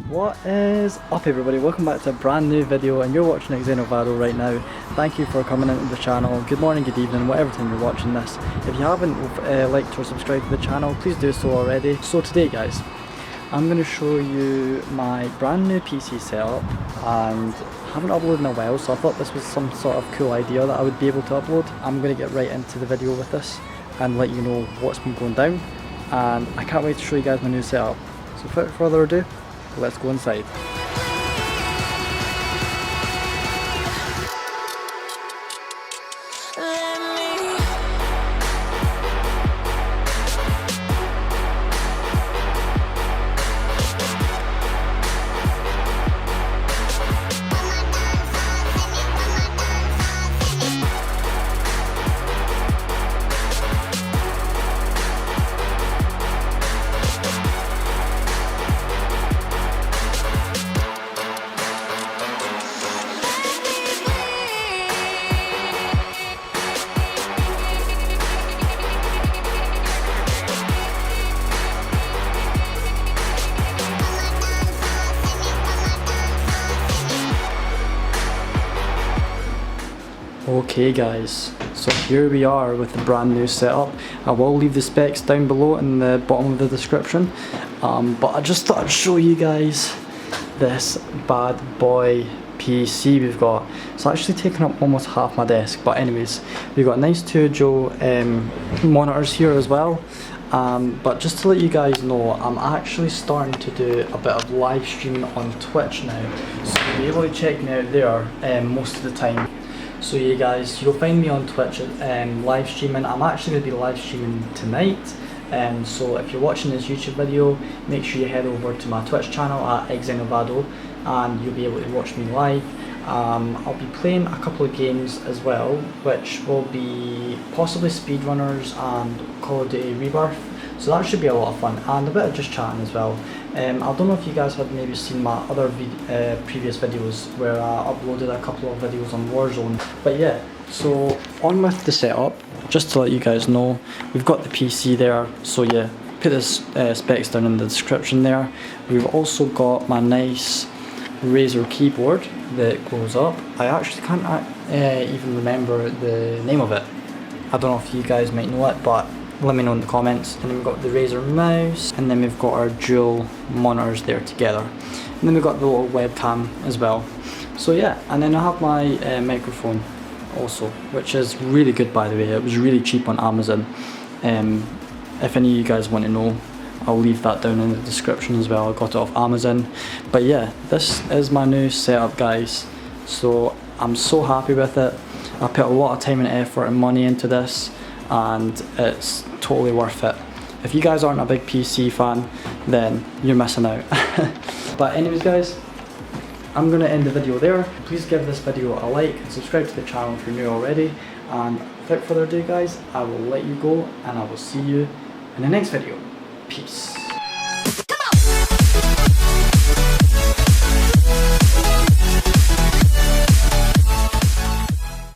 What is up everybody, welcome back to a brand new video, and you're watching Xenovado right now. Thank you for coming into the channel. Good morning, good evening, whatever time you're watching this. If you haven't liked or subscribed to the channel, please do so already. So today guys, I'm going to show you my brand new PC setup, and I haven't uploaded in a while, so I thought this was some sort of cool idea that I would be able to upload. I'm going to get right into the video with this and let you know what's been going down, and I can't wait to show you guys my new setup. So without further ado, let's go inside. Okay guys, so here we are with the brand new setup. I will leave the specs down below in the bottom of the description, but I just thought I'd show you guys this bad boy PC we've got. It's actually taking up almost half my desk, but anyways, we've got nice 2 Joe monitors here as well. But just to let you guys know, I'm actually starting to do a bit of live streaming on Twitch now, so you'll be able to check me out there most of the time. So yeah guys, you'll find me on Twitch live streaming. I'm actually going to be live streaming tonight, so if you're watching this YouTube video, make sure you head over to my Twitch channel at Xenovado and you'll be able to watch me live. I'll be playing a couple of games as well, which will be possibly speedrunners and Call of Duty Rebirth, so that should be a lot of fun, and a bit of just chatting as well. I don't know if you guys had maybe seen my other previous videos where I uploaded a couple of videos on Warzone, but yeah, so on with the setup. Just to let you guys know, we've got the PC there, so yeah, put the specs down in the description there. We've also got my nice Razer keyboard that goes up. I actually can't even remember the name of it. I don't know if you guys might know it, but let me know in the comments. And then we've got the Razer mouse, and then we've got our dual monitors there together, and then we've got the little webcam as well. So yeah, and then I have my microphone also, which is really good by the way. It was really cheap on Amazon. If any of you guys want to know, I'll leave that down in the description as well. I got it off Amazon. But yeah, this is my new setup guys, so I'm so happy with it. I put a lot of time and effort and money into this, and it's totally worth it. If you guys aren't a big PC fan, then you're missing out. But anyways guys, I'm going to end the video there. Please give this video a like and subscribe to the channel if you're new already, and without further ado guys, I will let you go and I will see you in the next video. Peace.